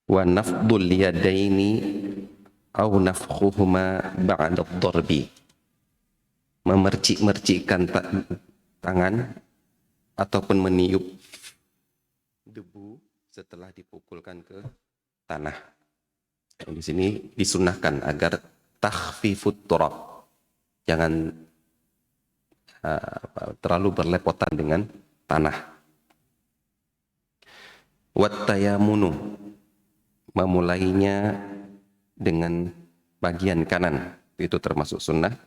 wa nafdul yadaini au nafkhuhuma ba'da ad-darbi, memercik-mercikkan tangan ataupun meniup debu setelah dipukulkan ke tanah. Di sini disunnahkan agar takhfifut turab, jangan terlalu berlepotan dengan tanah. Wat tayamunu, memulainya dengan bagian kanan, itu termasuk sunnah.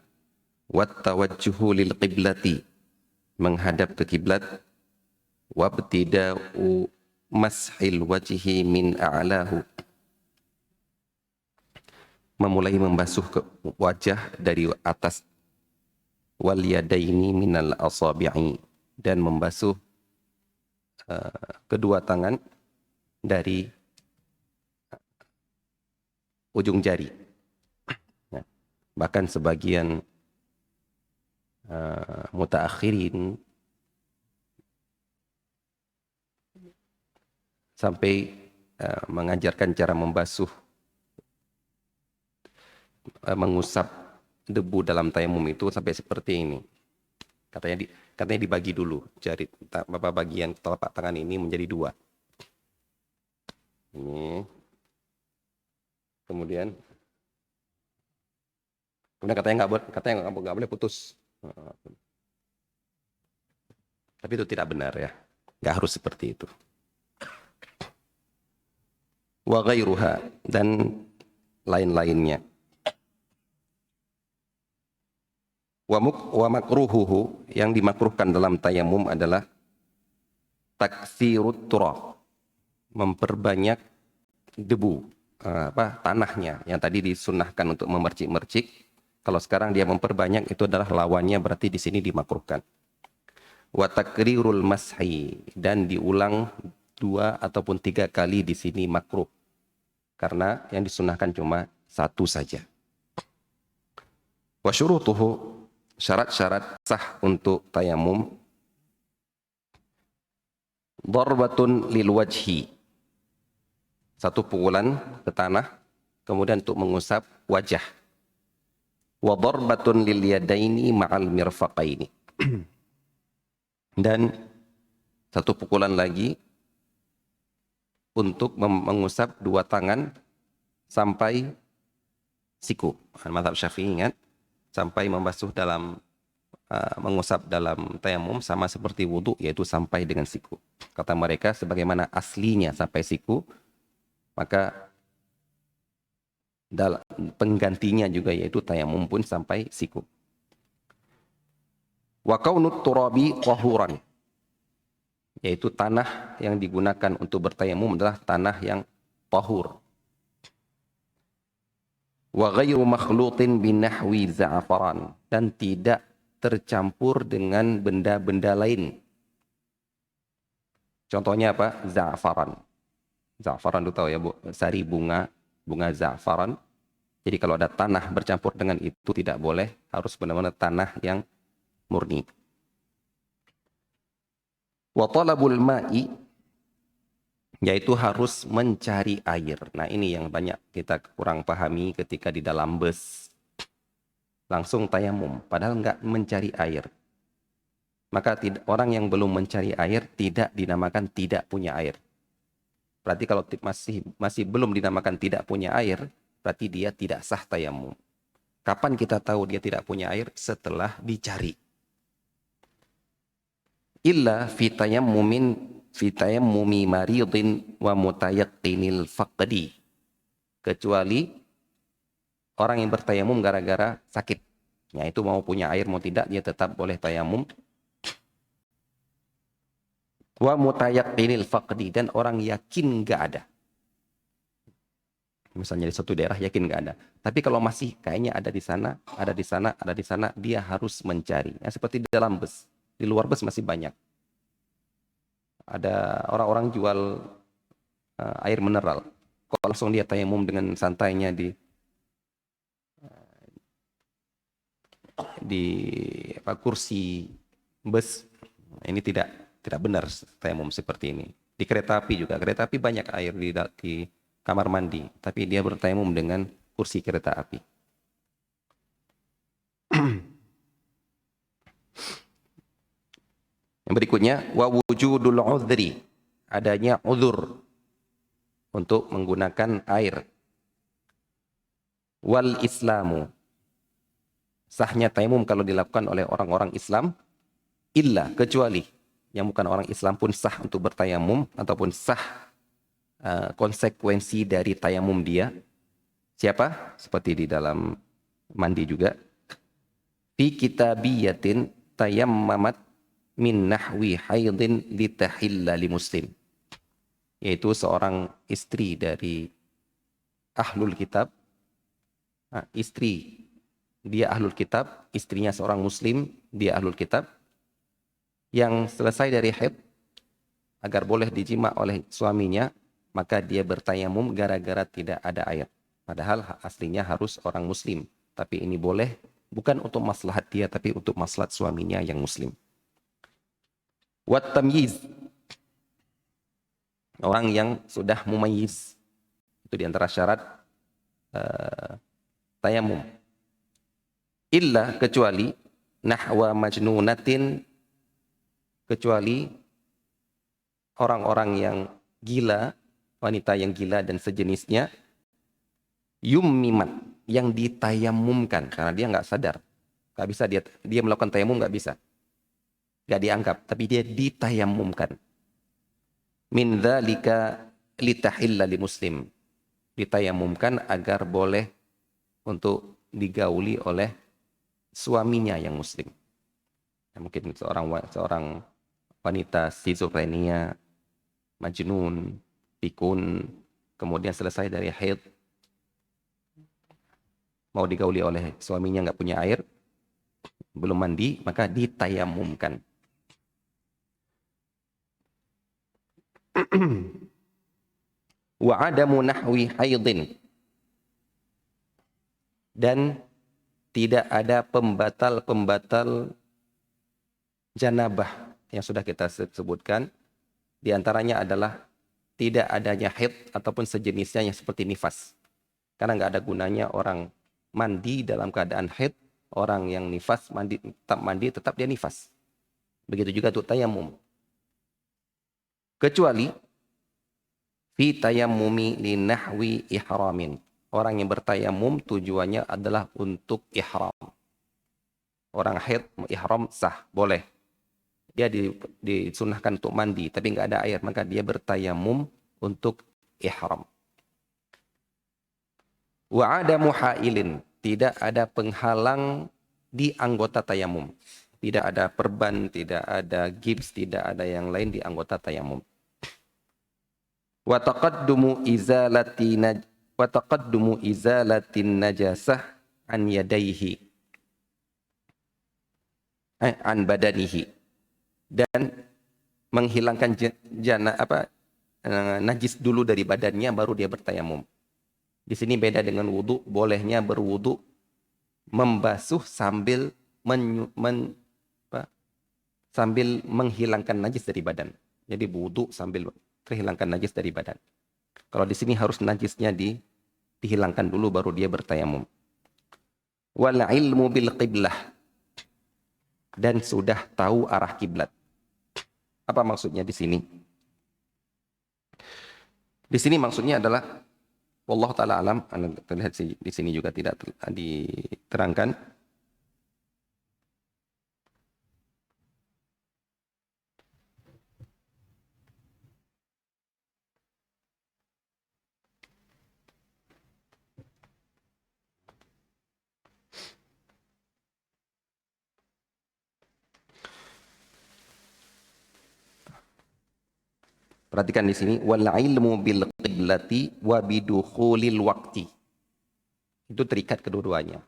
Wat tawajjuhu lil qiblati, menghadap ke kiblat. Wabtida'u mashil wajhi min a'lahu, memulai membasuh ke wajah dari atas. Wal yadaini minal asabi'i, dan membasuh kedua tangan dari ujung jari. Nah, bahkan sebagian mutaakhirin sampai mengajarkan cara membasuh, mengusap debu dalam tayamum itu sampai seperti ini. Katanya dibagi dulu jari, bagian telapak tangan ini menjadi dua. Ini. Kemudian katanya nggak boleh putus. Tapi itu tidak benar ya. Nggak harus seperti itu. Wa ghairuha, dan lain-lainnya. Wa makruhuhu, yang dimakruhkan dalam tayamum adalah taktsirut turab, memperbanyak debu, tanahnya. Yang tadi disunnahkan untuk memercik-mercik, kalau sekarang dia memperbanyak, itu adalah lawannya, berarti di sini dimakruhkan. Wa takrirul mashi, dan diulang 2 ataupun 3 kali di sini makruh, karena yang disunnahkan cuma 1 saja. Wa syurutuhu, syarat-syarat sah untuk tayamum. Darbatun lil wajhi, 1 pukulan ke tanah, kemudian untuk mengusap wajah. Wa darbatun lil yadaini ma'al mirfaqaini, dan 1 pukulan lagi untuk mengusap 2 tangan sampai siku. Mazhab Syafi'i ingat, sampai membasuh dalam mengusap dalam tayamum sama seperti wudhu, yaitu sampai dengan siku. Kata mereka, sebagaimana aslinya sampai siku, maka penggantinya juga yaitu tayamum pun sampai siku. Wa kaunut turabi tahuran, yaitu tanah yang digunakan untuk bertayamum adalah tanah yang tahur. Wa ghairu makhlutin binahwi za'afaran, dan tidak tercampur dengan benda-benda lain. Contohnya apa? Za'afaran. Za'afaran itu tahu ya, Bu, sari bunga za'afaran. Jadi kalau ada tanah bercampur dengan itu tidak boleh, harus benar-benar tanah yang murni. Wa talabul ma'i, yaitu harus mencari air. Nah, ini yang banyak kita kurang pahami ketika di dalam bus. Langsung tayamum, padahal nggak mencari air. Maka orang yang belum mencari air tidak dinamakan tidak punya air. Berarti kalau masih belum dinamakan tidak punya air, berarti dia tidak sah tayamum. Kapan kita tahu dia tidak punya air? Setelah dicari. Illa fi tayammumi maridin wa mutayaqqinil faqdi, kecuali orang yang bertayamum gara-gara sakit. Ya, itu mau punya air mau tidak, dia tetap boleh tayamum. Wa mutayaqqinil faqdi, dan orang yakin nggak ada. Misalnya di suatu daerah yakin nggak ada. Tapi kalau masih kayaknya ada di sana, ada di sana, ada di sana, dia harus mencari. Ya, seperti di dalam bus. Di luar bus masih banyak. Ada orang-orang jual air mineral. Kok langsung dia tayamum dengan santainya di kursi bus. Ini tidak benar tayamum seperti ini. Di kereta api juga. Kereta api banyak air di kamar mandi, tapi dia bertayamum dengan kursi kereta api. Yang berikutnya, wa wujudul udhri, adanya uzur untuk menggunakan air. Wal islamu, sahnya tayamum kalau dilakukan oleh orang-orang Islam, illa, kecuali yang bukan orang Islam pun sah untuk bertayamum, ataupun sah konsekuensi dari tayamum dia. Siapa? Seperti di dalam mandi juga. Fi kitabiyatin tayammamat min nahwi haidin litahilla li muslim. Yaitu seorang istri dari ahlul kitab. Istri, dia ahlul kitab, istrinya seorang muslim, dia ahlul kitab, yang selesai dari haid, agar boleh dijima oleh suaminya, maka dia bertayamum gara-gara tidak ada air. Padahal aslinya harus orang muslim. Tapi ini boleh, bukan untuk maslahat dia, tapi untuk maslahat suaminya yang muslim. Wat tamyiz, orang yang sudah mumayyiz. Itu diantara syarat tayamum. Illa, kecuali nahwa majnunatin, kecuali orang-orang yang gila, wanita yang gila dan sejenisnya, yummimat, yang ditayamumkan karena dia nggak sadar, nggak bisa dia melakukan tayamum, nggak bisa, nggak dianggap, tapi dia ditayamumkan. Min dzalika litahilla li muslim, ditayamumkan agar boleh untuk digauli oleh suaminya yang muslim. Mungkin seorang wanita skizofrenia, majnun, pikun, kemudian selesai dari haid, mau digauli oleh suaminya, nggak punya air, belum mandi, maka ditayamumkan. Wa adamu nahwi haidin, dan tidak ada pembatal-pembatal janabah yang sudah kita sebutkan. Di antaranya adalah tidak adanya haid ataupun sejenisnya yang seperti nifas. Karena nggak ada gunanya orang mandi dalam keadaan haid, orang yang nifas mandi tetap dia nifas. Begitu juga untuk tayamum. Kecuali fi tayammumi li nahwi ihramin. Orang yang bertayamum tujuannya adalah untuk ihram. Orang haid ihram sah, boleh. Dia disunahkan untuk mandi, tapi nggak ada air, maka dia bertayamum untuk ihram. Wa adamu hailin, tidak ada penghalang di anggota tayamum. Tidak ada perban, tidak ada gips, tidak ada yang lain di anggota tayamum. Wa taqaddumu izalatin najasah an yadaihi, an badanihi, dan menghilangkan najis dulu dari badannya, baru dia bertayamum. Di sini beda dengan wudu. Bolehnya berwudu membasuh sambil sambil menghilangkan najis dari badan. Jadi wudu sambil terhilangkan najis dari badan. Kalau di sini harus najisnya dihilangkan dulu, baru dia bertayamum. Wal ilmu bil qiblah, dan sudah tahu arah kiblat. Apa maksudnya di sini? Di sini maksudnya adalah, wallahu taala alam, terlihat di sini juga tidak diterangkan. Perhatikan di sini, wal ilmu bil qiblati wa bidukhulil waqti. Itu terikat kedua-duanya.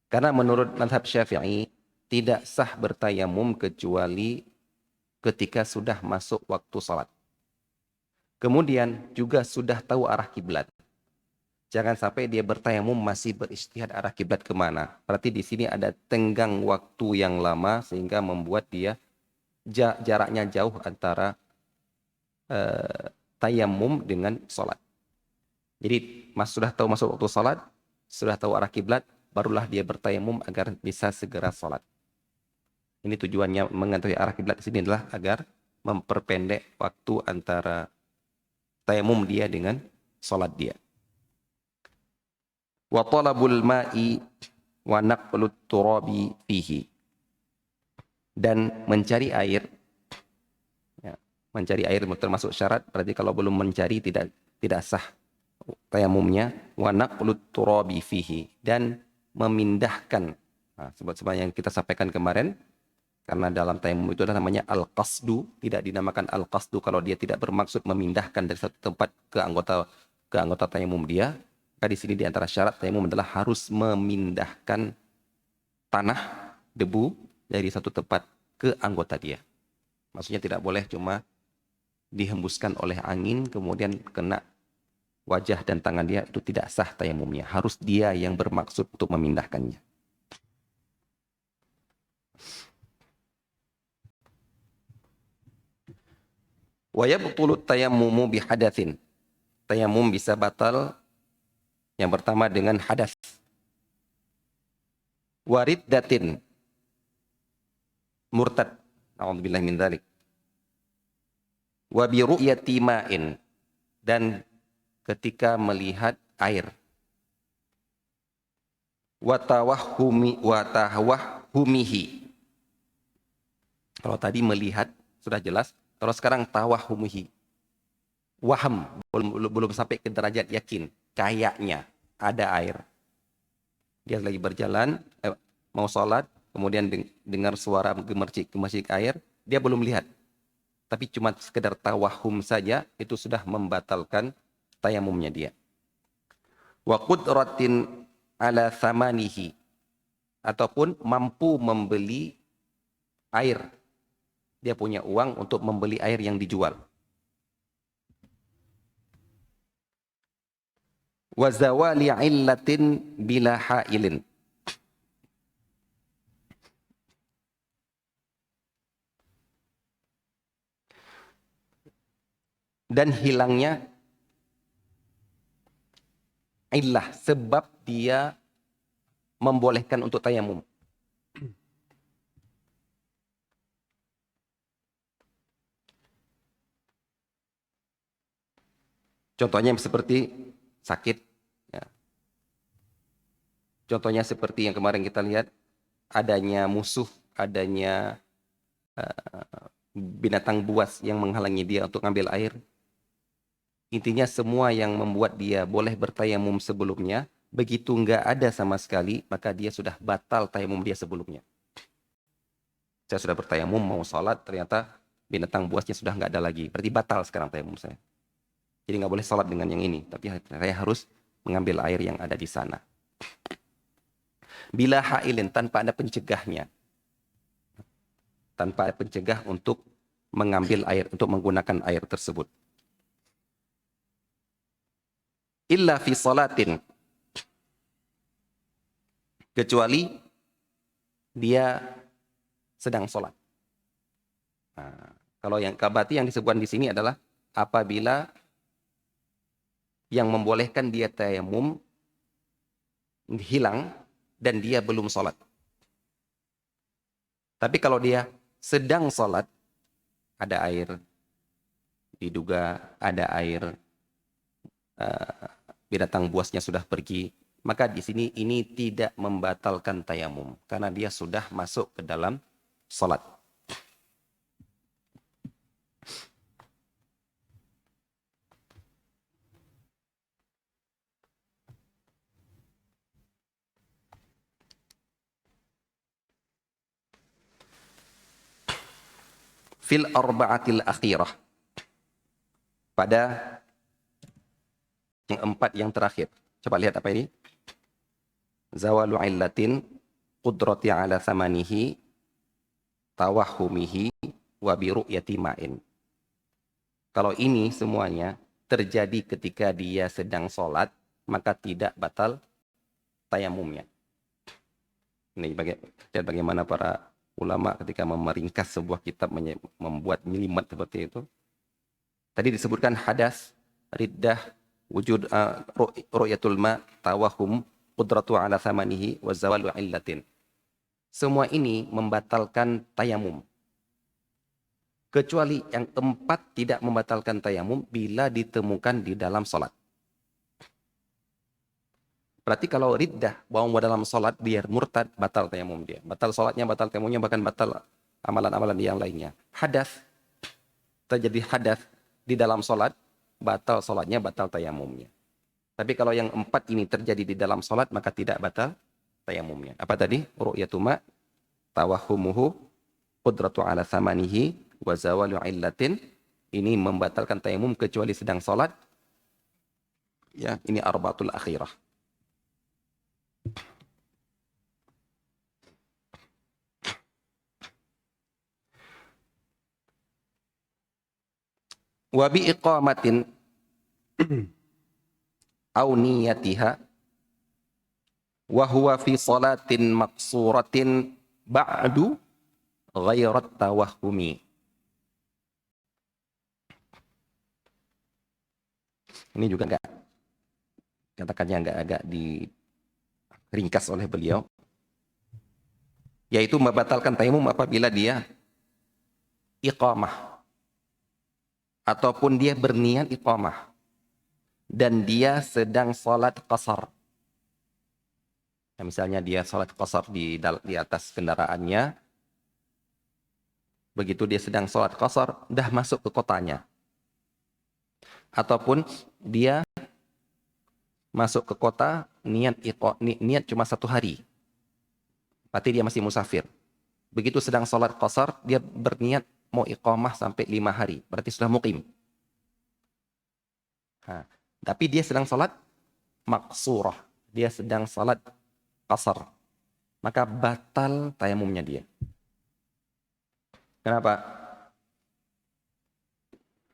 Karena menurut mazhab Syafi'i tidak sah bertayamum kecuali ketika sudah masuk waktu salat. Kemudian juga sudah tahu arah kiblat. Jangan sampai dia bertayamum masih beristihad arah kiblat kemana. Berarti di sini ada tenggang waktu yang lama sehingga membuat dia jaraknya jauh antara tayamum dengan sholat. Jadi sudah tahu masuk waktu salat, sudah tahu arah kiblat, barulah dia bertayamum agar bisa segera salat. Ini tujuannya mengetahui arah kiblat di sini adalah agar memperpendek waktu antara tayamum dia dengan salat dia. Wa talabul ma'i wa naqlut turabi fihi. Dan mencari air, ya, mencari air termasuk syarat, berarti kalau belum mencari tidak sah tayamumnya. Wa naqlut turabi fihi, dan memindahkan, sebab yang kita sampaikan kemarin, karena dalam tayamum itu adalah namanya al-qasdu, tidak dinamakan al-qasdu kalau dia tidak bermaksud memindahkan dari satu tempat ke anggota tayamum dia. Maka di sini di antara syarat tayamum adalah harus memindahkan tanah, debu dari satu tempat ke anggota dia. Maksudnya tidak boleh cuma dihembuskan oleh angin kemudian kena wajah dan tangan dia, itu tidak sah tayamumnya. Harus dia yang bermaksud untuk memindahkannya. Wa yabtulu tayammumu bihadatsin. Tayamum bisa batal yang pertama dengan hadas. Wariddatin, murtad. A'udzubillahi min dzalik. Wa bi ru'yati ma'in, dan ketika melihat air. Wa tawahhumihi. Kalau tadi melihat sudah jelas, kalau sekarang tawahhumihi. Waham, belum sampai ke derajat yakin. Kayaknya ada air. Dia lagi berjalan, mau sholat, kemudian dengar suara gemercik air, dia belum lihat. Tapi cuma sekedar tawahum saja, itu sudah membatalkan tayamumnya dia. Wa qudratin ala thamanihi, ataupun mampu membeli air. Dia punya uang untuk membeli air yang dijual. Wa zawali illatin bila hailin, dan hilangnya illah, sebab dia membolehkan untuk tayamum. Contohnya seperti sakit. Ya. Contohnya seperti yang kemarin kita lihat, adanya musuh, adanya binatang buas yang menghalangi dia untuk ngambil air. Intinya semua yang membuat dia boleh bertayamum sebelumnya, begitu nggak ada sama sekali, maka dia sudah batal tayamum dia sebelumnya. Saya sudah bertayamum, mau sholat, ternyata binatang buasnya sudah nggak ada lagi. Berarti batal sekarang tayamum saya. Jadi nggak boleh sholat dengan yang ini, tapi saya harus mengambil air yang ada di sana. Bila hailin, tanpa ada pencegahnya. Tanpa ada pencegah untuk mengambil air, untuk menggunakan air tersebut. Illa fi salatin, kecuali dia sedang sholat. Nah, kalau yang kabati yang disebutkan di sini adalah apabila yang membolehkan dia tayamum hilang dan dia belum sholat. Tapi kalau dia sedang sholat, ada air, diduga ada air, binatang buasnya sudah pergi, maka di sini ini tidak membatalkan tayamum karena dia sudah masuk ke dalam sholat. Fil arba'atil akhirah, pada yang 4 yang terakhir. Coba lihat apa ini. Zawalu illatin qudrati ala thamanihi tawahumihi wa bi ru'yati ma'in. Kalau ini semuanya terjadi ketika dia sedang sholat, maka tidak batal tayamumnya. Ini bagaimana para ulama ketika meringkas sebuah kitab membuat milimat seperti itu. Tadi disebutkan hadas, riddah, wujud ru'yatul ma, tawahum, qudratu ala thamanihi, wa zawalu illatin. Semua ini membatalkan tayamum. Kecuali yang 4 tidak membatalkan tayamum bila ditemukan di dalam sholat. Berarti kalau riddah, bawa dalam sholat, dia murtad, batal tayamum dia. Batal sholatnya, batal tayamumnya, bahkan batal amalan-amalan yang lainnya. Hadas, terjadi hadas di dalam sholat, batal sholatnya, batal tayamumnya. Tapi kalau yang 4 ini terjadi di dalam sholat, maka tidak batal tayamumnya. Apa tadi? Ru'yatuma, tawahumuhu, qudratu ala thamanihi, wa zawalu illatin. Ini membatalkan tayamum kecuali sedang sholat. Ya, ini arba'atul akhirah. Wa bi iqamatin aw niyatiha wa huwa fi salatin maqsuratin ba'du ghairat tawahhumi. Ini juga enggak, katakannya agak diringkas oleh beliau, yaitu membatalkan tayamum apabila dia iqamah ataupun dia berniat iqamah dan dia sedang salat qasar. Nah, misalnya dia salat qasar di atas kendaraannya, begitu dia sedang salat qasar, dah masuk ke kotanya. Ataupun dia masuk ke kota, niat cuma 1 hari. Berarti dia masih musafir. Begitu sedang salat qasar, dia berniat mau iqamah sampai 5 hari. Berarti sudah muqim. Nah, tapi dia sedang salat maqsurah. Dia sedang salat qasar. Maka batal tayamumnya dia. Kenapa?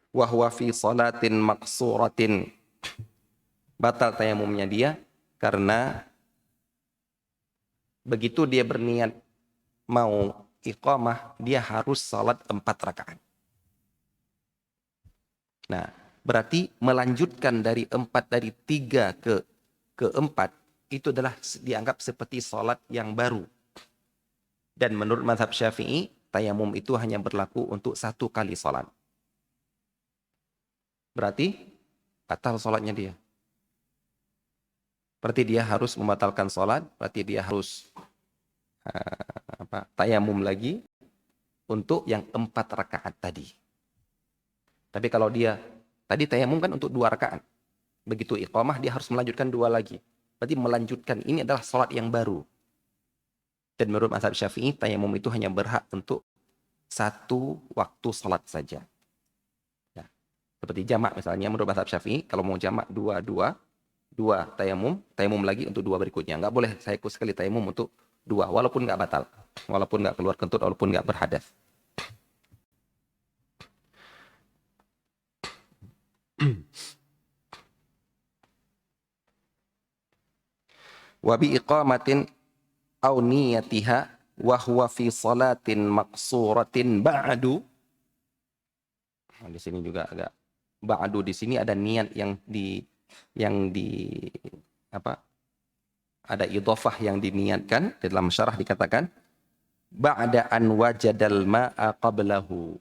Wa huwa fi salatin maqsuratin. Batal tayamumnya dia karena begitu dia berniat mau iqamah, dia harus salat 4 rakaat. Nah, berarti melanjutkan dari 3 ke 4 itu adalah dianggap seperti salat yang baru. Dan menurut mazhab Syafi'i, tayamum itu hanya berlaku untuk 1 kali salat. Berarti batal salatnya dia. Berarti dia harus membatalkan salat, berarti dia harus tayamum lagi untuk yang 4 rakaat tadi. Tapi kalau dia tadi tayamum kan untuk 2 rakaat. Begitu iqamah dia harus melanjutkan 2 lagi. Berarti melanjutkan ini adalah salat yang baru. Dan menurut mazhab Syafi'i, tayamum itu hanya berhak untuk 1 waktu salat saja. Ya. Seperti jamak misalnya menurut mazhab Syafi'i, kalau mau jamak 2 tayamum lagi untuk 2 berikutnya. Nggak boleh saya ikut sekali tayamum untuk 2, walaupun nggak batal, walaupun nggak keluar kentut, walaupun nggak berhadas. Wa bi iqamatin aw niyatiha wa huwa fi salatin maqsuratin ba'du. Nah, di sini juga agak ba'du, di sini ada niat yang di ada idhofah yang diniatkan. Dalam syarah dikatakan ba'da an wajadal ma'a qablahu.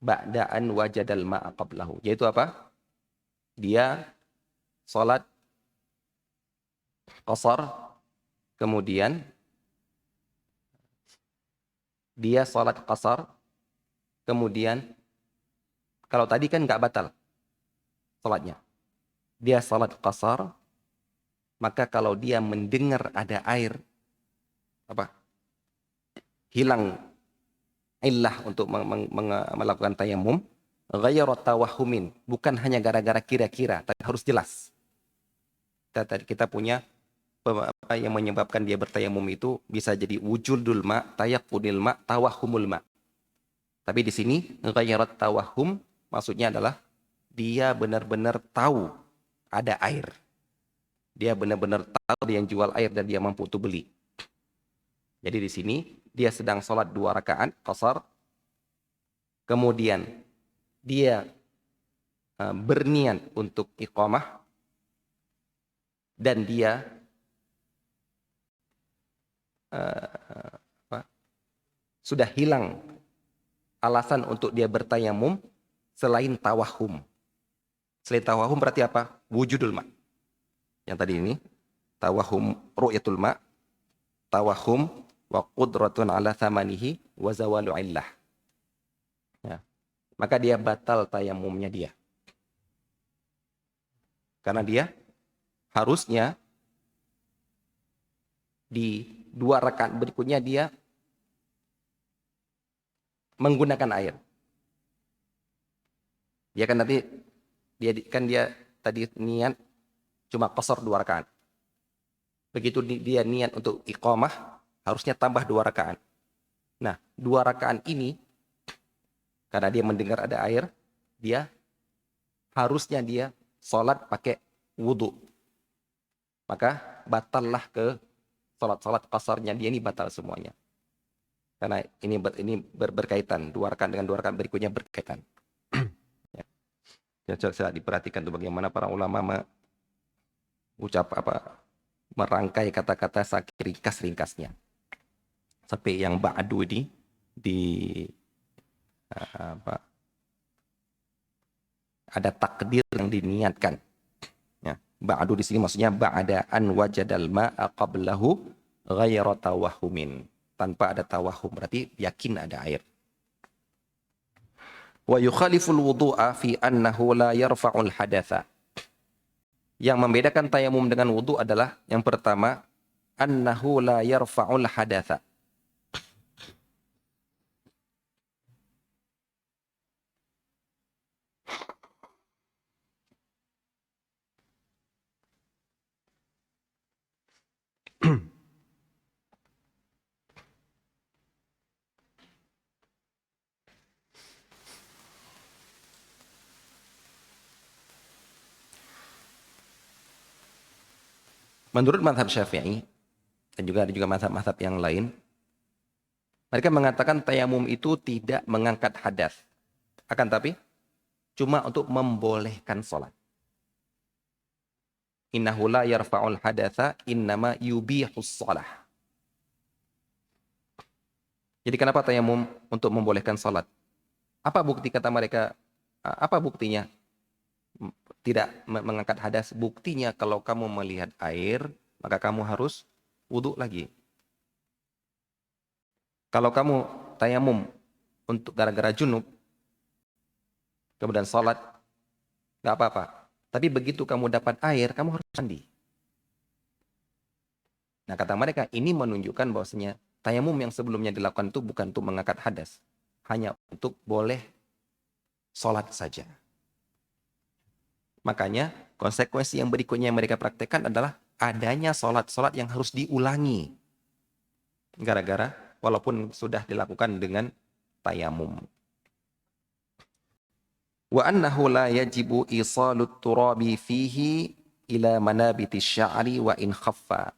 Ba'da an wajadal ma'a qablahu. Yaitu apa? Dia salat qasar, kemudian dia salat qasar, kemudian kalau tadi kan nggak batal salatnya. Dia salat qasar, maka kalau dia mendengar ada air, hilang illah untuk melakukan tayamum, ghayra tawahumin, bukan hanya gara-gara kira-kira, tapi harus jelas. Kita punya apa yang menyebabkan dia bertayamum itu bisa jadi wujudul ma, tayaqqunil ma, tawahumul ma. Tapi di sini ghayra tawahum maksudnya adalah dia benar-benar tahu ada air. Dia benar-benar tahu dia yang jual air dan dia mampu untuk beli. Jadi di sini dia sedang sholat 2 rakaat qasar, kemudian dia berniat untuk iqamah dan dia sudah hilang alasan untuk dia bertayamum selain tawahum. Selain tawahum berarti apa? Wujudul ma. Yang tadi ini tawahum ru'yatul ma, tawahum wa qudratun ala thamanihi wa zawalu illah. Ya. Maka dia batal tayamumnya dia. Karena dia harusnya di 2 rakaat berikutnya dia menggunakan air. Dia kan nanti dia tadi niat cuma qasar 2 rakaat. Begitu dia niat untuk iqamah, harusnya tambah 2 rakaat. Nah, 2 rakaat ini karena dia mendengar ada air, dia harusnya dia sholat pakai wudu. Maka batallah ke sholat qasarnya dia ini batal semuanya. Karena ini berkaitan, 2 rakaat dengan 2 rakaat berikutnya berkaitan. Ya, coba diperhatikan tuh bagaimana para ulama merangkai kata-kata ringkas-ringkasnya. Sampai yang ba'du ini ada takdir yang diniatkan. Ya, ba'du di sini maksudnya ba'da an wajadal ma'a qablahu ghayra tawahumin. Tanpa ada tawahum, berarti yakin ada air. Wa yukhaliful wudu'a fi annahu la yarfa'ul hadatha. Yang membedakan tayamum dengan wudu adalah yang pertama, annahu la yarfa'ul hadatha. Menurut mazhab Syafi'i dan juga ada mazhab-mazhab yang lain, mereka mengatakan tayamum itu tidak mengangkat hadas. Akan tapi cuma untuk membolehkan sholat. Innahu la yarfa'ul hadatsa innama yubihus shalah. Jadi kenapa tayamum untuk membolehkan sholat? Apa bukti kata mereka? Apa buktinya? Tidak mengangkat hadas. Buktinya kalau kamu melihat air, maka kamu harus wudhu lagi. Kalau kamu tayamum untuk gara-gara junub, kemudian sholat, nggak apa-apa. Tapi begitu kamu dapat air, kamu harus mandi. Nah, kata mereka, ini menunjukkan bahwasanya tayamum yang sebelumnya dilakukan itu bukan untuk mengangkat hadas. Hanya untuk boleh sholat saja. Makanya konsekuensi yang berikutnya yang mereka praktekkan adalah adanya sholat-sholat yang harus diulangi. Gara-gara walaupun sudah dilakukan dengan tayamum. Wa annahu la yajibu isalut turabi fihi ila manabiti sya'ri wa in khaffa.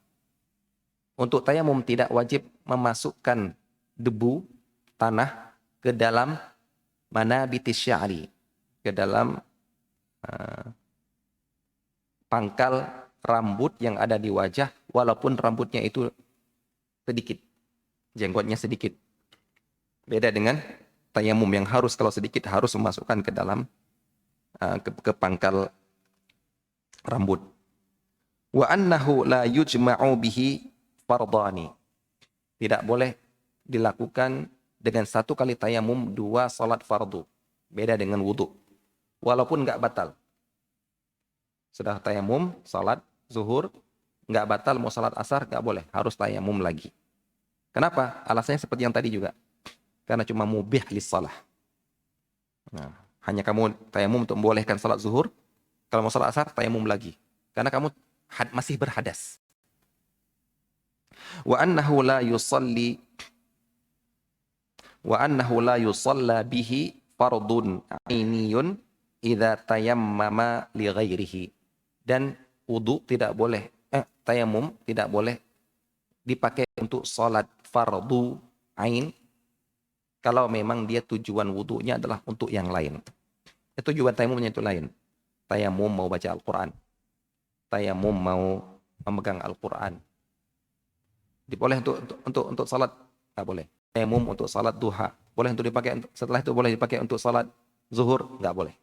Untuk tayamum tidak wajib memasukkan debu, tanah ke dalam manabiti sya'ri, ke dalam pangkal rambut yang ada di wajah, walaupun rambutnya itu sedikit, jenggotnya sedikit. Beda dengan tayamum yang harus kalau sedikit harus memasukkan ke dalam ke pangkal rambut. Wa annahu la yujma'u bihi fardani. Tidak boleh dilakukan dengan 1 kali tayamum 2 salat fardu. Beda dengan wudu. Walaupun nggak batal. Sudah tayamum, salat zuhur, nggak batal, mau salat asar, nggak boleh. Harus tayamum lagi. Kenapa? Alasannya seperti yang tadi juga. Karena cuma mubih lissalah. Nah, hanya kamu tayamum untuk membolehkan salat zuhur. Kalau mau salat asar, tayamum lagi. Karena kamu masih berhadas. Wa annahu la yusalla bihi fardun ainiyun idza tayammama li ghairihi. Dan wudu tidak boleh tayamum tidak boleh dipakai untuk salat fardu ain kalau memang dia tujuan wudunya adalah untuk yang lain. Itu tujuan tayamumnya itu lain. Tayamum mau baca Al-Quran. Tayamum mau memegang Al-Quran. Boleh untuk salat, nggak boleh. Tayamum untuk salat duha, boleh untuk dipakai setelah itu boleh dipakai untuk salat zuhur, nggak boleh.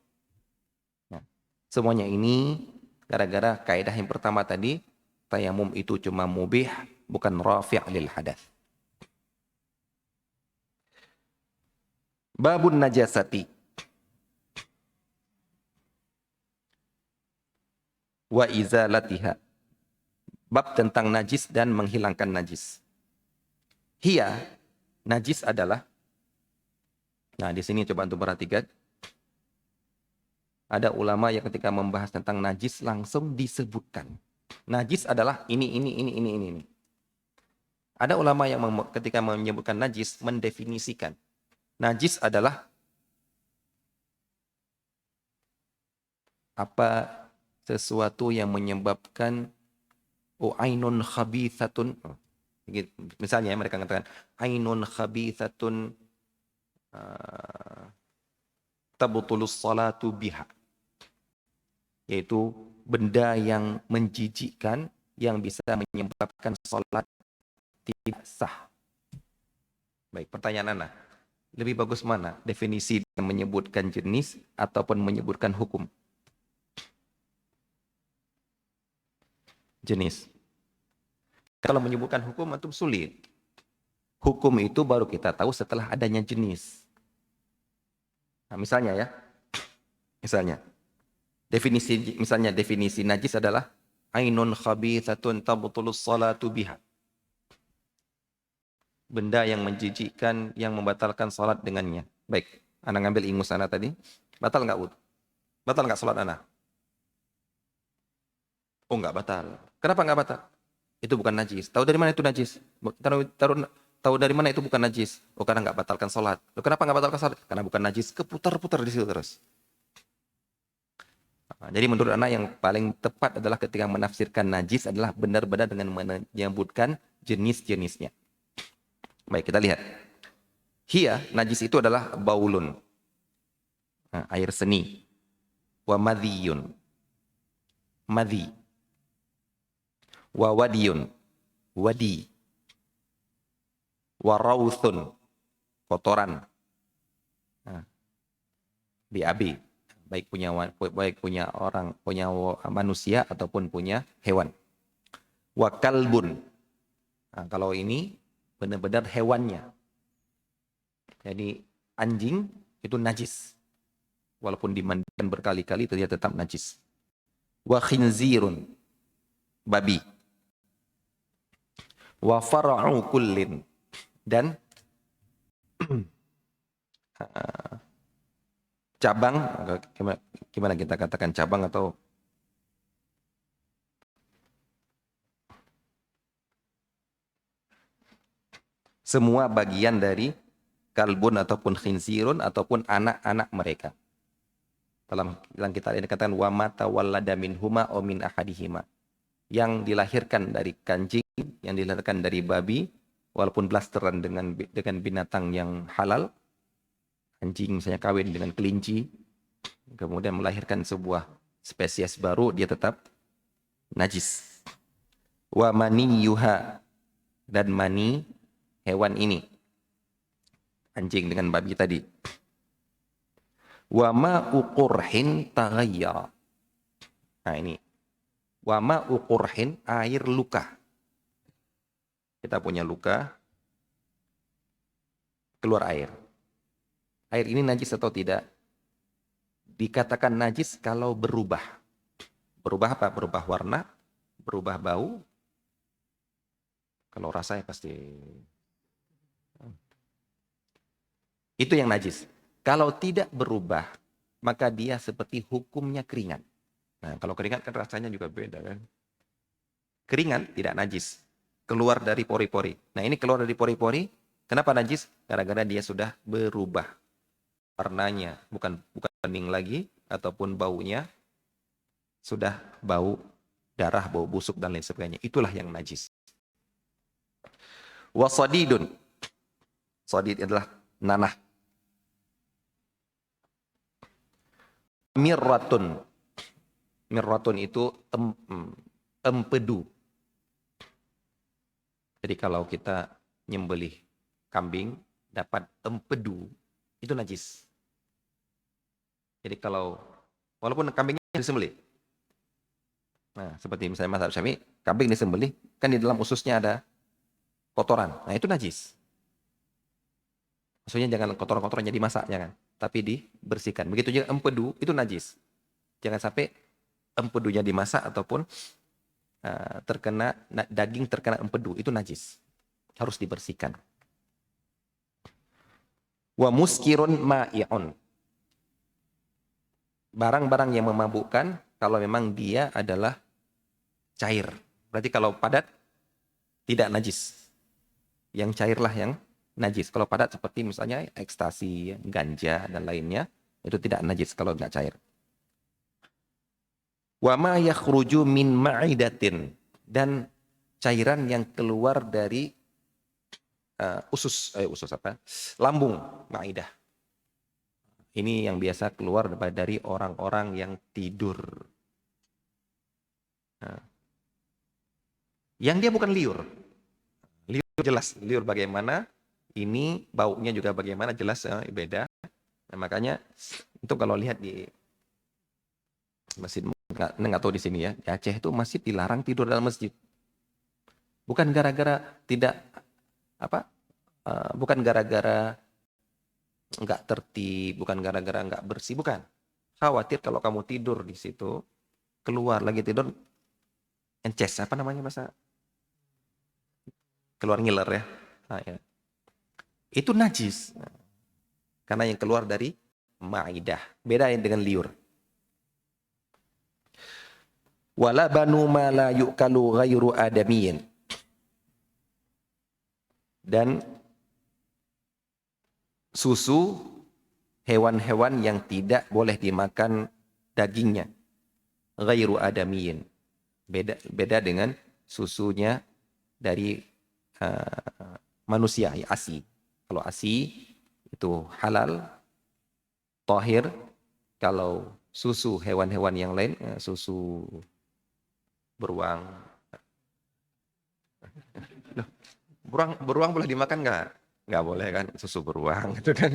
Nah, semuanya ini gara-gara kaidah yang pertama tadi, tayamum itu cuma mubih, bukan rafi' lil hadath. Babun najasati wa izalatiha. Bab tentang najis dan menghilangkan najis. Hiya, najis adalah, nah di sini coba untuk perhatikan, ada ulama yang ketika membahas tentang najis langsung disebutkan. Najis adalah ini. Ada ulama yang ketika menyebutkan najis mendefinisikan. Najis adalah apa sesuatu yang menyebabkan ainun khabithatun. Misalnya mereka mengatakan ainun khabithatun tabutulus salatu biha. Yaitu benda yang menjijikkan yang bisa menyebabkan salat tidak sah. Baik, pertanyaan Anda. Lebih bagus mana? Definisi yang menyebutkan jenis ataupun menyebutkan hukum? Jenis. Kalau menyebutkan hukum itu sulit. Hukum itu baru kita tahu setelah adanya jenis. Nah, misalnya definisi najis adalah ainun khabithatun tabtulus salatu biha. Benda yang menjijikkan yang membatalkan salat dengannya. Baik, Anda ngambil ingus Anda tadi, batal nggak wudhu? Batal nggak salat Anda? Oh nggak batal. Kenapa nggak batal? Itu bukan najis. Tahu dari mana itu najis? Tahu dari mana itu bukan najis? Oh karena nggak batalkan salat. Loh, kenapa nggak batalkan salat? Karena bukan najis. Keputar-putar di situ terus. Nah, jadi menurut anak yang paling tepat adalah ketika menafsirkan najis adalah benar-benar dengan menyebutkan jenis-jenisnya. Baik, kita lihat. Hiya, najis itu adalah baulun. Nah, air seni. Wa madhiyun. Madhi. Wa wadiyun. Wadi. Wa rawthun. Kotoran. Nah, BAB. Baik punya orang, punya manusia ataupun punya hewan. Wa kalbun. Nah, kalau ini benar-benar hewannya. Jadi anjing itu najis. Walaupun dimandikan berkali-kali dia tetap najis. Wa khinzirun. Babi. Wa fara'u kullin. Dan cabang, gimana kita katakan cabang atau semua bagian dari kalbun ataupun khinzirun ataupun anak-anak mereka. Dalam kitab ini dikatakan wa mata wallada minhuma aw min ahadihima. Yang dilahirkan dari kancing, yang dilahirkan dari babi, walaupun blasteran dengan binatang yang halal, anjing misalnya kawin dengan kelinci, kemudian melahirkan sebuah spesies baru, dia tetap najis. Wa maniyuha, dan mani hewan ini, anjing dengan babi tadi. Wa ma'u qurhin taghayyara. Nah ini. Wa ma'u qurhin, air luka. Kita punya luka, keluar air. Air ini najis atau tidak? Dikatakan najis kalau berubah. Berubah apa? Berubah warna, berubah bau. Kalau rasanya pasti. Itu yang najis. Kalau tidak berubah, maka dia seperti hukumnya keringat. Nah, kalau keringat kan rasanya juga beda kan. Keringat tidak najis. Keluar dari pori-pori. Nah, ini keluar dari pori-pori. Kenapa najis? Gara-gara dia sudah berubah warnanya, bukan bening lagi ataupun baunya sudah bau darah, bau busuk dan lain sebagainya. Itulah yang najis. Wasadidun. Sadid adalah nanah. mirratun. Mirratun itu empedu. Jadi kalau kita nyembelih kambing dapat empedu, itu najis. Jadi kalau walaupun kambingnya disembelih, nah seperti misalnya mazhab Syafi'i, kambing disembelih, kan di dalam ususnya ada kotoran. Nah itu najis. Maksudnya jangan kotoran-kotorannya dimasak, jangan. Tapi dibersihkan. Begitu juga empedu, itu najis. Jangan sampai empedunya dimasak ataupun terkena daging terkena empedu, itu najis. Harus dibersihkan. Wa muskirun ma'i'un. Barang-barang yang memabukkan kalau memang dia adalah cair. Berarti kalau padat tidak najis. Yang cairlah yang najis. Kalau padat seperti misalnya ekstasi, ganja dan lainnya, itu tidak najis kalau nggak cair. Wa ma yakhruju min ma'idatin, dan cairan yang keluar dari usus apa? Lambung, ma'idah. Ini yang biasa keluar dari orang-orang yang tidur. Nah, yang dia bukan liur. Liur jelas, liur bagaimana, ini baunya juga bagaimana, jelas beda. Nah, makanya itu kalau lihat di masjid, nggak tahu di sini ya, di Aceh itu masjid dilarang tidur dalam masjid. Bukan gara-gara tidak bukan gara-gara nggak tertib, bukan gara-gara nggak bersih, bukan. Khawatir kalau kamu tidur di situ, keluar lagi tidur, ences, apa namanya masa? Keluar ngiler ya. Nah, ya. Itu najis. Karena yang keluar dari ma'idah. Beda dengan liur. Wala banu ma la yu'kalu ghairu adamiyin. Dan susu hewan-hewan yang tidak boleh dimakan dagingnya. Ghairu adamiyin. Beda dengan susunya dari manusia, ya, ASI. Kalau ASI itu halal, tahir. Kalau susu hewan-hewan yang lain, susu beruang. Beruang boleh dimakan nggak? Nggak boleh kan, susu beruang gitu kan.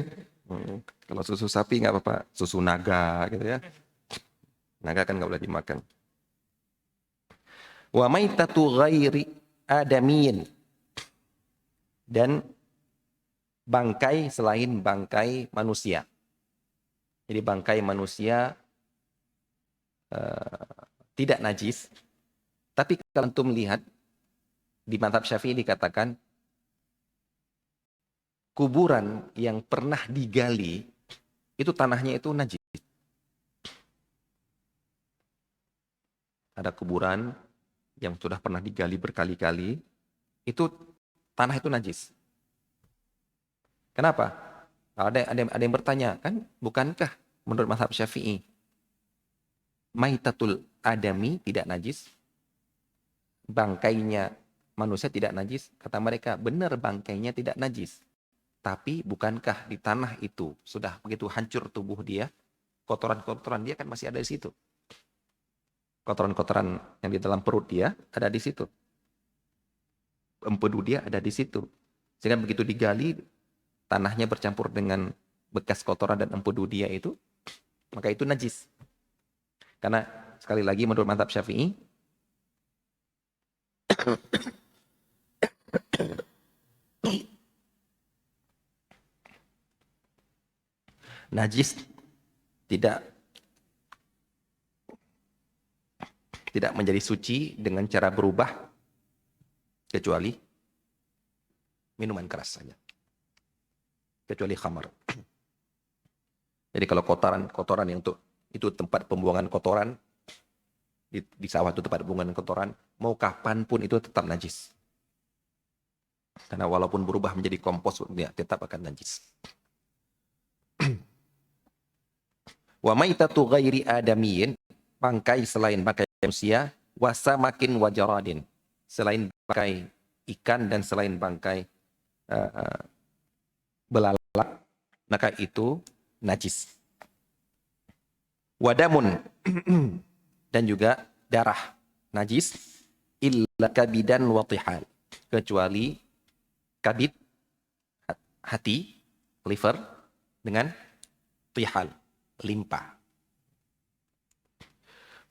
Kalau susu sapi nggak apa-apa, susu naga gitu ya. Naga kan nggak boleh dimakan. Wa maitatu ghairi adamiyin, dan bangkai selain bangkai manusia. Jadi bangkai manusia tidak najis. Tapi kalau antum lihat di mazhab Syafi'i dikatakan kuburan yang pernah digali itu tanahnya itu najis. Ada kuburan yang sudah pernah digali berkali-kali, itu tanah itu najis. Kenapa? Ada yang bertanya, kan bukankah menurut mazhab Syafi'i maitatul adami tidak najis? Bangkainya manusia tidak najis? Kata mereka, benar bangkainya tidak najis. Tapi bukankah di tanah itu sudah begitu hancur tubuh dia, kotoran-kotoran dia kan masih ada di situ. Kotoran-kotoran yang di dalam perut dia ada di situ. Empedu dia ada di situ. Sehingga begitu digali, tanahnya bercampur dengan bekas kotoran dan empedu dia itu, maka itu najis. Karena sekali lagi menurut mazhab Syafi'i, najis tidak menjadi suci dengan cara berubah kecuali minuman keras saja. Kecuali khamar. Jadi kalau kotoran yang itu tempat pembuangan kotoran, di sawah itu tempat pembuangan kotoran, mau kapan pun itu tetap najis. Karena walaupun berubah menjadi kompos, ya, tetap akan najis. Wa maitatu ghairi adamiyin, bangkai selain bangkai manusia, wasamakin wajaradin, selain bangkai ikan dan selain bangkai belalak, maka itu najis. Wadamun dan juga darah najis illa kabidan watihan, kecuali kabid hati, liver, dengan tihal, limpa.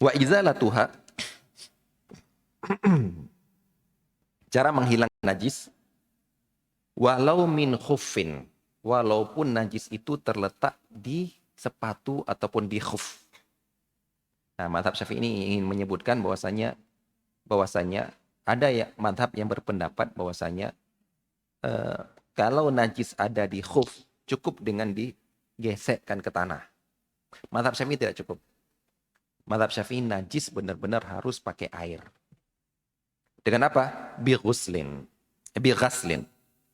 Wa izalatuha, cara menghilangkan najis, walau min khuffin, walaupun najis itu terletak di sepatu ataupun di khuf. Nah, mazhab Syafi'i ini ingin menyebutkan bahwasanya ada ya mazhab yang berpendapat bahwasanya kalau najis ada di khuf cukup dengan digesekkan ke tanah. Mazhab Syafi'i tidak cukup. Mazhab Syafi'i najis benar-benar harus pakai air. Dengan apa? Bi ghaslin.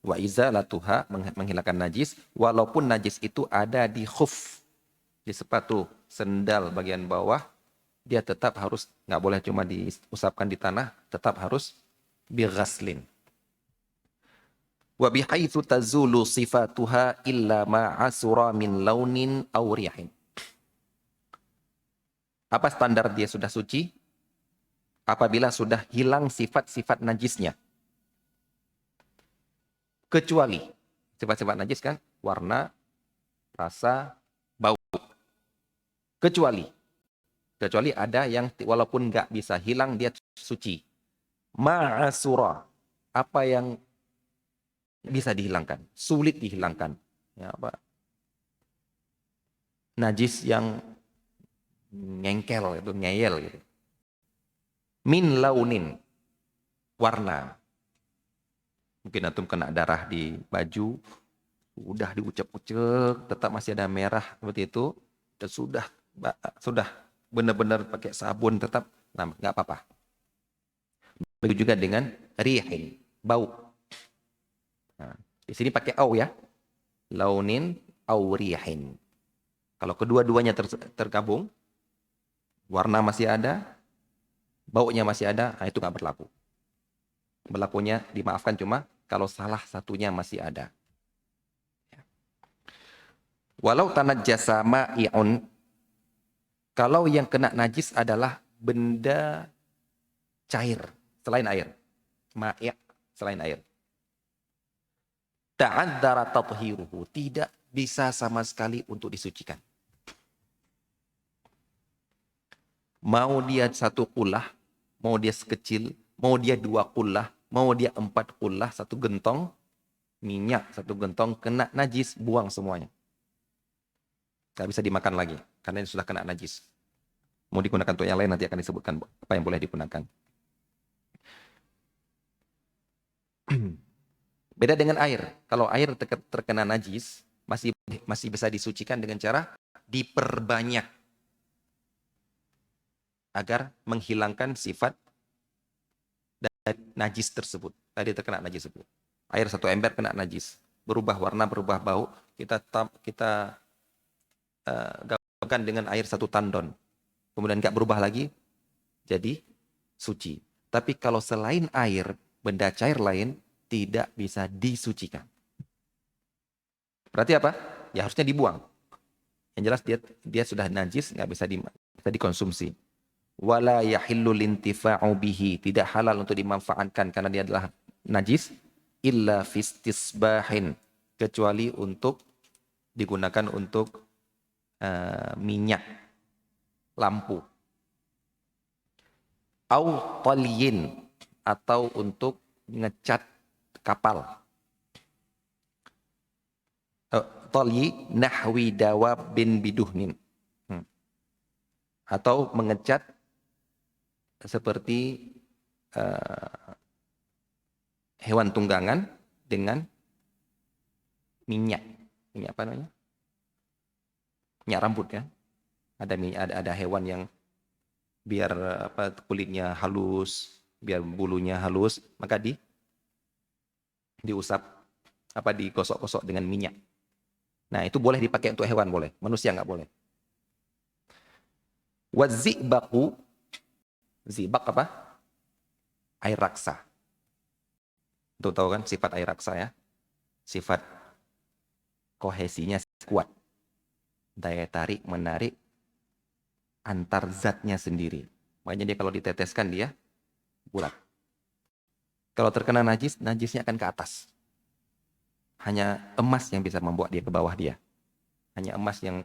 Wa izalatuha, menghilangkan najis walaupun najis itu ada di khuf, di sepatu, sendal bagian bawah, dia tetap harus, nggak boleh cuma diusapkan di tanah, tetap harus bi ghaslin. Wa bihaitsu tazulu sifatuha illa ma asura min launin aw rihin. Apa standar dia sudah suci? Apabila sudah hilang sifat-sifat najisnya. Kecuali sifat-sifat najis kan warna, rasa, bau. Kecuali ada yang walaupun nggak bisa hilang dia suci. Ma'asura, apa yang bisa dihilangkan, sulit dihilangkan. Ya, apa? Najis yang ngengkel itu, ngeyel gitu. Min launin, warna. Mungkin antum kena darah di baju, udah diucek-ucek, tetap masih ada merah seperti itu, dan sudah benar-benar pakai sabun tetap, nah nggak apa-apa. Begitu juga dengan rihin, bau. Nah, di sini pakai au ya, launin au rihin. Kalau kedua-duanya tergabung, warna masih ada, baunya masih ada, nah itu nggak berlaku. Berlakunya dimaafkan cuma kalau salah satunya masih ada. Walau tanajjasa ma'i'un, kalau yang kena najis adalah benda cair selain air. Ma'i' selain air. Ta'adzara tathiruhu, tidak bisa sama sekali untuk disucikan. Mau dia satu kullah, mau dia sekecil, mau dia 2 kullah, mau dia 4 kullah, 1 gentong minyak, 1 gentong kena najis, buang semuanya. Gak bisa dimakan lagi, karena ini sudah kena najis. Mau digunakan untuk yang lain, nanti akan disebutkan apa yang boleh digunakan. Beda dengan air. Kalau air terkena najis, masih bisa disucikan dengan cara diperbanyak agar menghilangkan sifat dari najis tersebut. Tadi terkena najis tersebut. Air 1 ember kena najis, berubah warna, berubah bau, kita gabungkan dengan air 1 tandon. Kemudian nggak berubah lagi, jadi suci. Tapi kalau selain air, benda cair lain tidak bisa disucikan. Berarti apa? Ya harusnya dibuang. Yang jelas dia sudah najis, nggak bisa dikonsumsi. Wala yahillu lintifa'u bihi, tidak halal untuk dimanfaatkan karena dia adalah najis, illa fistisbahin, kecuali untuk digunakan untuk minyak lampu. Au talyin, atau untuk ngecat kapal. Talyi nahwi dawab bin biduhnin. Atau mengecat seperti hewan tunggangan dengan minyak. Minyak apa namanya? Minyak rambut kan? Ada hewan yang biar kulitnya halus, biar bulunya halus, maka diusap digosok-gosok dengan minyak. Nah, itu boleh dipakai untuk hewan, boleh. Manusia nggak boleh. Wazibaqu, zibak apa? Air raksa. Untuk tahu kan sifat air raksa ya? Sifat kohesinya kuat. Daya tarik, menarik antar zatnya sendiri. Makanya dia kalau diteteskan dia bulat. Kalau terkena najis, najisnya akan ke atas. Hanya emas yang bisa membuat dia ke bawah dia. Hanya emas yang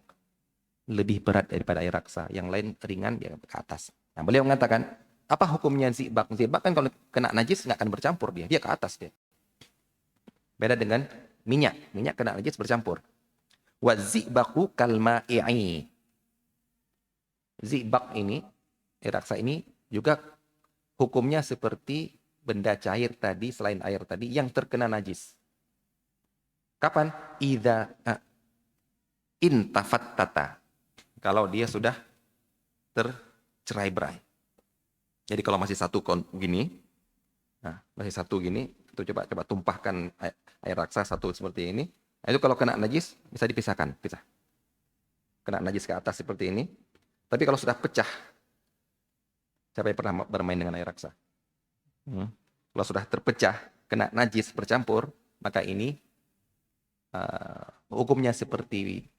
lebih berat daripada air raksa. Yang lain ringan, dia ke atas. Nah, beliau mengatakan, apa hukumnya zibak? Zibak kan kalau kena najis nggak akan bercampur dia. Dia ke atas dia. Beda dengan minyak. Minyak kena najis bercampur. Wa zibaku kalma'i'i. Zibak ini, air raksa ini juga hukumnya seperti benda cair tadi, selain air tadi, yang terkena najis. Kapan? Idza intafattata. Kalau dia sudah tercerai-berai. Jadi kalau masih satu gini, nah masih satu gini, itu coba tumpahkan air raksa satu seperti ini. Nah, itu kalau kena najis bisa dipisahkan, pisah. Kena najis ke atas seperti ini. Tapi kalau sudah pecah, siapa yang pernah bermain dengan air raksa? Kalau sudah terpecah, kena najis bercampur, maka ini hukumnya seperti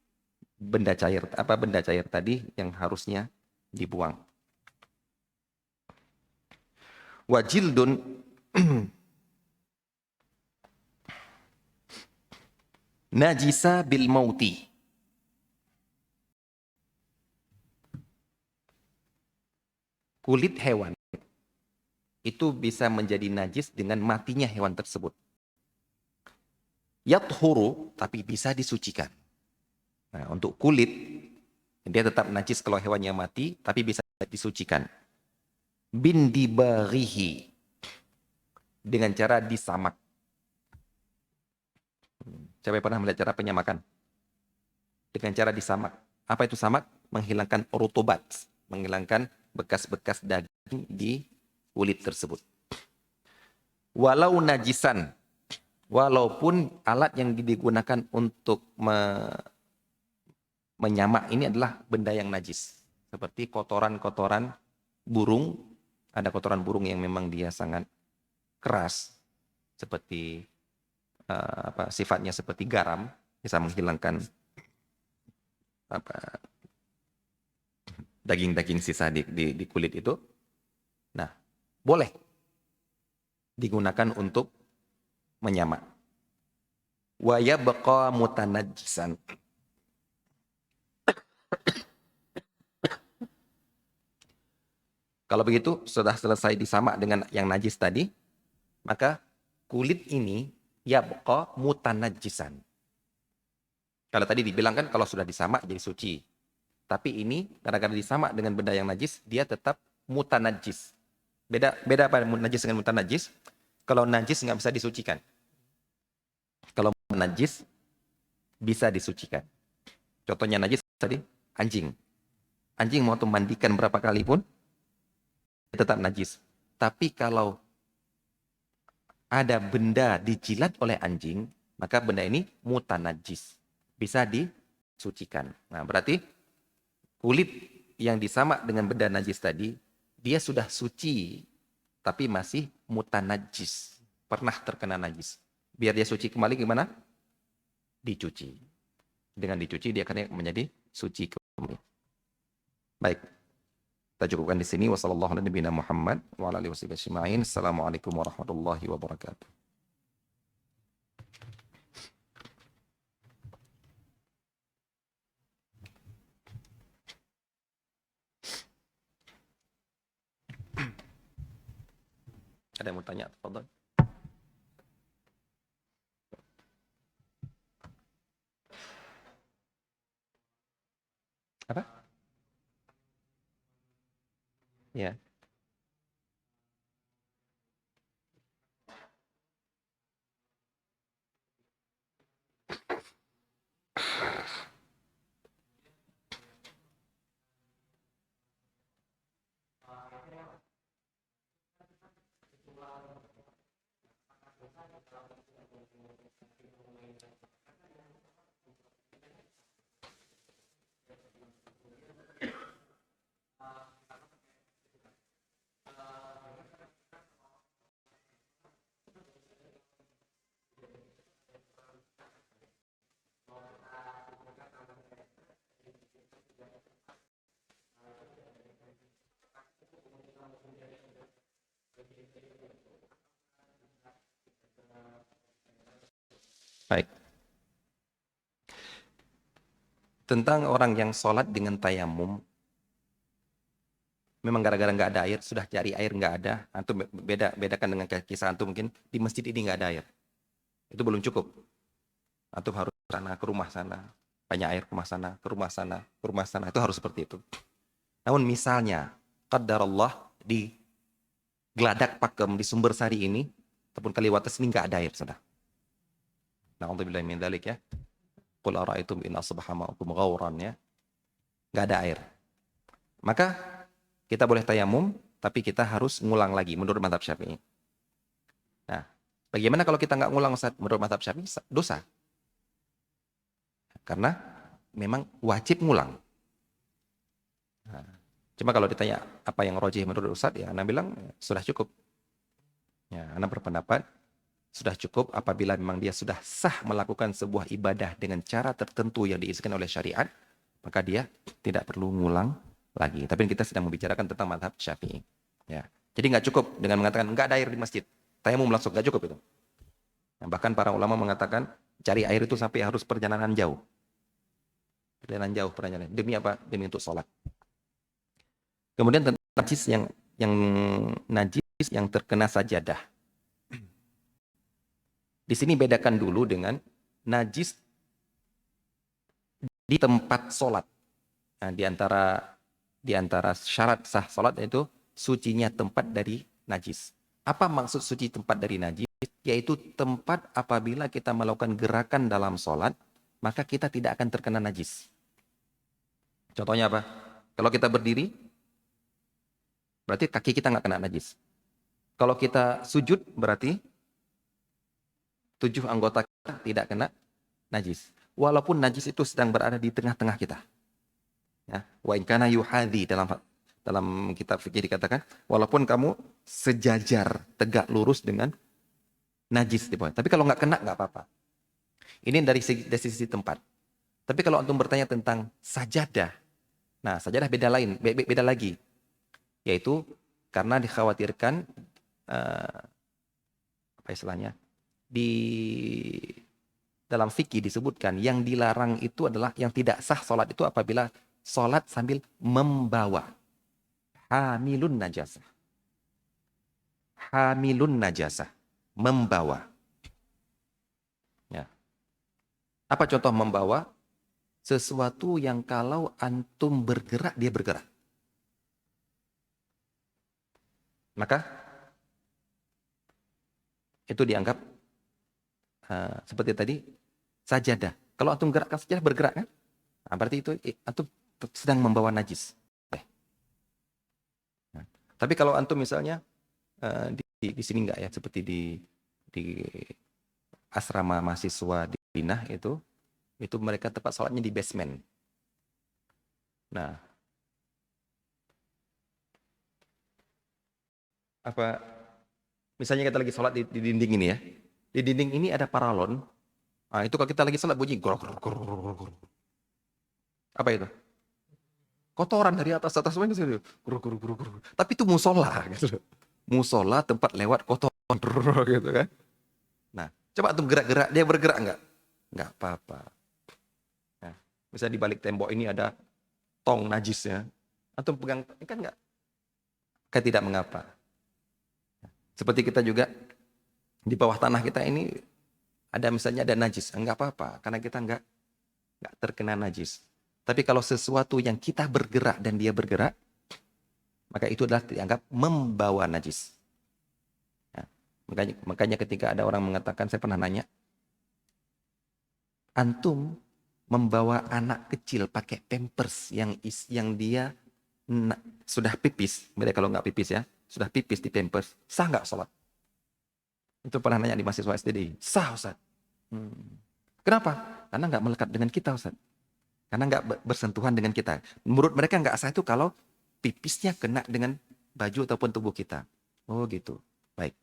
benda cair tadi yang harusnya dibuang. Wajildun najisa bil mauti. Kulit hewan itu bisa menjadi najis dengan matinya hewan tersebut. Yathuru, tapi bisa disucikan. Nah, untuk kulit, dia tetap najis kalau hewannya mati, tapi bisa disucikan. Bin dibarihi, dengan cara disamak. Siapa yang pernah melihat cara penyamakan? Dengan cara disamak. Apa itu samak? Menghilangkan rutubat, menghilangkan bekas-bekas daging di kulit tersebut. Walau najisan, walaupun alat yang digunakan untuk menyamak ini adalah benda yang najis. Seperti kotoran-kotoran burung, ada kotoran burung yang memang dia sangat keras, seperti sifatnya seperti garam, bisa menghilangkan daging-daging sisa di kulit itu. Nah, boleh digunakan untuk menyamak. Wa yabqa mutanajjisan. Kalau begitu, sudah selesai disamak dengan yang najis tadi, maka kulit ini yabqa mutanajjisan. Kalau tadi dibilang kan kalau sudah disamak jadi suci. Tapi ini kadang-kadang disamak dengan benda yang najis, dia tetap mutanajjis. Beda apa najis dengan mutanajjis? Kalau najis nggak bisa disucikan. Kalau najis bisa disucikan. Contohnya najis tadi, anjing. Anjing mau mandikan berapa kali pun, tetap najis. Tapi kalau ada benda dijilat oleh anjing, maka benda ini mutanajis. Bisa disucikan. Nah, berarti kulit yang disamak dengan benda najis tadi, dia sudah suci, tapi masih mutanajis. Pernah terkena najis. Biar dia suci kembali gimana? Dicuci. Dengan dicuci dia akan menjadi suci kembali. Baik. Kita cukupkan di sini. Wassalamualaikum warahmatullahi wabarakatuh. Ada yang mau tanya? Tafadhol. Apa? Ya. Baik. Tentang orang yang sholat dengan tayamum, memang gara-gara nggak ada air, sudah cari air nggak ada. Antum bedakan dengan kisah antum mungkin di masjid ini nggak ada air. Itu belum cukup. Antum harus sana ke rumah sana, banyak air ke rumah sana, ke rumah sana, ke rumah sana. Itu harus seperti itu. Namun misalnya, qadarullah di Geladak Pakem di Sumber Sari ini, ataupun Kaliwates ini nggak ada air, sudah. Na'udzubillahi min dzalik ya. Qul ara'aytum in asbaha ma'ukum ghauran ya. Nggak ada air. Maka kita boleh tayamum, tapi kita harus ngulang lagi menurut mazhab Syafi'i. Nah, bagaimana kalau kita nggak ngulang Ustaz? Menurut mazhab Syafi'i dosa. Karena memang wajib ngulang. Nah, cuma kalau ditanya apa yang rojih menurut Ustaz, ya Anda bilang sudah cukup. Ya, Anda berpendapat sudah cukup apabila memang dia sudah sah melakukan sebuah ibadah dengan cara tertentu yang diizinkan oleh syariat, maka dia tidak perlu ngulang lagi. Tapi kita sedang membicarakan tentang mazhab Syafi'i. Ya. Jadi nggak cukup dengan mengatakan nggak ada air di masjid, tayamum langsung, nggak cukup itu. Nah, bahkan para ulama mengatakan cari air itu sampai harus perjalanan jauh. Perjalanan demi apa? Demi untuk sholat. Kemudian tentang yang najis yang terkena sajadah. Di sini bedakan dulu dengan najis di tempat sholat. Nah, di antara syarat sah sholat yaitu sucinya tempat dari najis. Apa maksud suci tempat dari najis? Yaitu tempat apabila kita melakukan gerakan dalam sholat, maka kita tidak akan terkena najis. Contohnya apa? Kalau kita berdiri, berarti kaki kita nggak kena najis. Kalau kita sujud, berarti 7 anggota kita tidak kena najis. Walaupun najis itu sedang berada di tengah-tengah kita. Ya, wa in kana yuhadhi dalam kitab fikih dikatakan, walaupun kamu sejajar tegak lurus dengan najis di bawah. Tapi kalau nggak kena nggak apa-apa. Ini dari sisi tempat. Tapi kalau antum bertanya tentang sajadah, nah sajadah beda lagi, yaitu karena dikhawatirkan apa istilahnya? Di dalam fikih disebutkan yang dilarang itu adalah yang tidak sah sholat itu apabila sholat sambil membawa hamilun najasah. Hamilun najasah, membawa. Ya. Apa contoh membawa? Sesuatu yang kalau antum bergerak, dia bergerak. Maka itu dianggap seperti tadi sajadah. Kalau antum gerakkan sajadah bergerak kan? Nah, berarti itu antum sedang membawa najis. Nah, tapi kalau antum misalnya di sini enggak ya, seperti di asrama mahasiswa di Madinah itu mereka tempat sholatnya di basement. Nah, apa misalnya kita lagi sholat di dinding ini ya, di dinding ini ada paralon. Nah, itu kalau kita lagi sholat bunyi grok, grok, grok, grok, grok. Apa itu? Kotoran dari atas semua itu grok, grok, grok, grok. Tapi itu musola gitu. Musola tempat lewat kotoran gitu kan. Nah, coba tuh gerak-gerak, dia bergerak enggak? Enggak apa-apa. Nah, misalnya di balik tembok ini ada tong najisnya. Atau pegang kan enggak? Kan tidak mengapa. Seperti kita juga di bawah tanah kita ini ada misalnya ada najis, enggak apa-apa karena kita enggak terkena najis. Tapi kalau sesuatu yang kita bergerak dan dia bergerak, maka itu adalah dianggap membawa najis. Ya, makanya ketika ada orang mengatakan, saya pernah nanya, antum membawa anak kecil pakai pampers yang dia sudah pipis, beda kalau nggak pipis ya, sudah pipis di pampers, sah nggak sholat? Itu pernah nanya di mahasiswa SDDI, sah Ustaz. Kenapa? Karena nggak melekat dengan kita Ustaz. Karena nggak bersentuhan dengan kita. Menurut mereka nggak sah itu kalau pipisnya kena dengan baju ataupun tubuh kita. Oh gitu. Baik.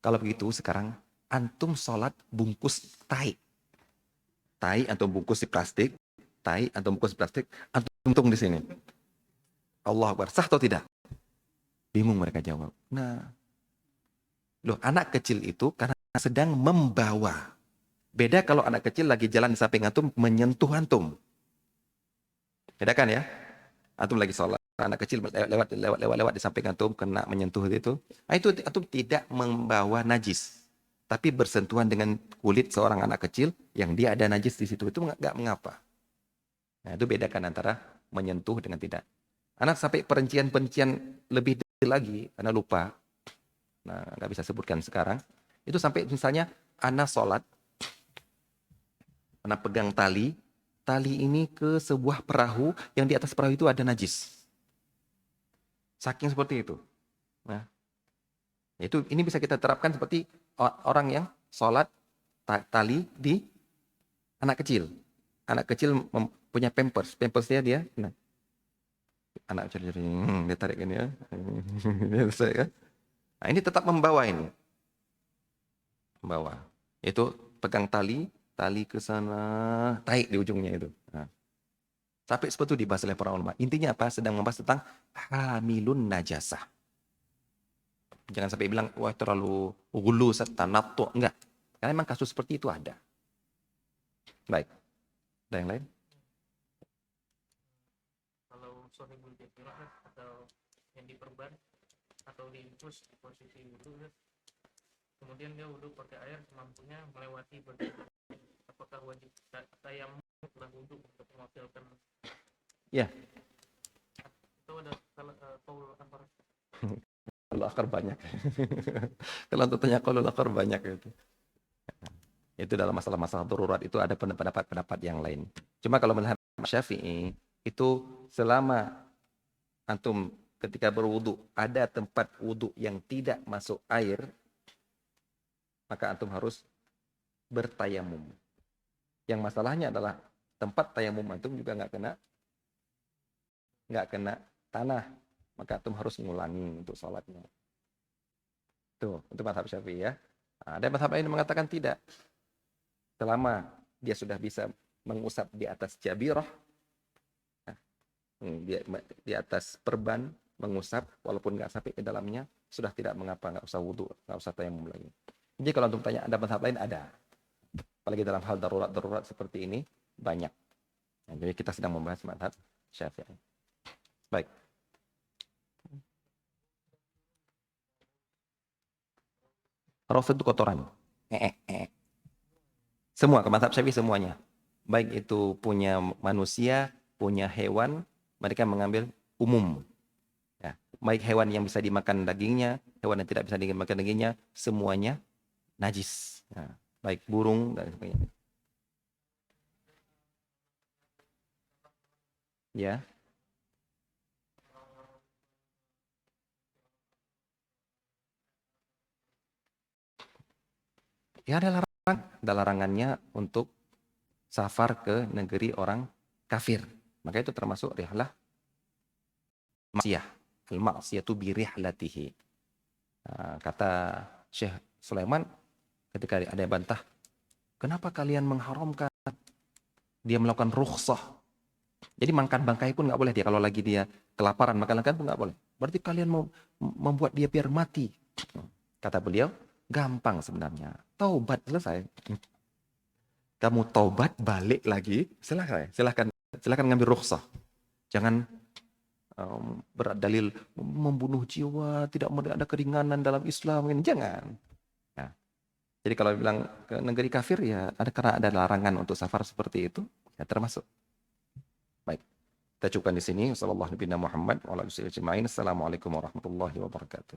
Kalau begitu sekarang antum sholat bungkus tai. Tai antum bungkus di plastik. Tai antum bungkus di plastik. Antum untung di sini. Allah Akbar. Sah atau tidak? Bingung mereka jawab. Nah, Loh, anak kecil itu karena sedang membawa. Beda kalau anak kecil lagi jalan di samping antum menyentuh antum. Bedakan ya. Antum lagi sholat, anak kecil lewat di samping antum kena menyentuh itu. Nah, itu antum tidak membawa najis, tapi bersentuhan dengan kulit seorang anak kecil yang dia ada najis di situ, itu nggak mengapa. Nah, itu bedakan antara menyentuh dengan tidak. Anak sampai perincian-perincian lebih detail lagi, karena lupa. Nah, nggak bisa sebutkan sekarang. Itu sampai misalnya anak sholat, anak pegang tali, tali ini ke sebuah perahu, yang di atas perahu itu ada najis. Saking seperti itu. Nah, ini bisa kita terapkan seperti orang yang sholat tali di anak kecil. Anak kecil punya pampers, pampersnya dia, nah, anak kecil dia tarik ini ya. Nah, ini tetap membawa ini. Membawa. Itu pegang tali ke sana, tarik di ujungnya itu. Nah, sampai seperti itu dibahas oleh para ulama. Intinya apa? Sedang membahas tentang hamilun najasah. Jangan sampai bilang, wah terlalu ghulu, tanattu. Enggak. Karena memang kasus seperti itu ada. Baik. Ada yang lain? Kalau sohibul jabirah atau yang diperban atau diinfus di posisi wudhu, kemudian dia wudhu pakai air semampunya melewati bagian, apakah wajib tayamum setelah wudhu untuk mewakilkan? Ya. Itu ada qaul akhar. Qaul akhar banyak. Kalau untuk tanya qaul akhar banyak itu. Itu dalam masalah-masalah darurat itu ada pendapat-pendapat yang lain. Cuma kalau melihat Syafi'i, itu selama antum ketika berwudu ada tempat wudu yang tidak masuk air, maka antum harus bertayamum. Yang masalahnya adalah tempat tayamum antum juga nggak kena tanah, maka antum harus ngulangi untuk sholatnya. Tuh, untuk mazhab Syafi'i ya. Nah, ada mazhab lain yang mengatakan tidak. Selama dia sudah bisa mengusap di atas jabirah, di atas perban, mengusap, walaupun nggak sampai ke dalamnya, sudah tidak mengapa, nggak usah wudhu, nggak usah tayamum lagi. Jadi kalau untuk tanya, ada mazhab lain? Ada. Apalagi dalam hal darurat-darurat seperti ini, banyak. Nah, jadi kita sedang membahas mazhab Syafi'i. Baik. Rafid itu kotoran. Semua, ke mazhab Syafi'i semuanya. Baik itu punya manusia, punya hewan, mereka mengambil umum. Ya. Baik hewan yang bisa dimakan dagingnya, hewan yang tidak bisa dimakan dagingnya, semuanya najis. Ya. Baik burung dan sebagainya. Ya. Ya ada larangannya untuk safar ke negeri orang kafir. Maka itu termasuk rihlah maksiyah. Al-ma'siyatu bi rihlatihi. Nah, kata Syekh Sulaiman ketika ada yang bantah, kenapa kalian mengharamkan dia melakukan rukhsah? Jadi makan bangkai pun nggak boleh dia, kalau lagi dia kelaparan makan pun nggak boleh. Berarti kalian mau membuat dia biar mati. Kata beliau, gampang sebenarnya. Taubat selesai. Kamu taubat balik lagi, silahkan ngambil rukhsah. Jangan berdalil membunuh jiwa, tidak ada keringanan dalam Islam, ini jangan. Nah, jadi kalau bilang ke negeri kafir ya karena ada larangan untuk safar seperti itu, ya termasuk. Baik, kita cukupkan di sini. Wassalamualaikum warahmatullahi wabarakatuh.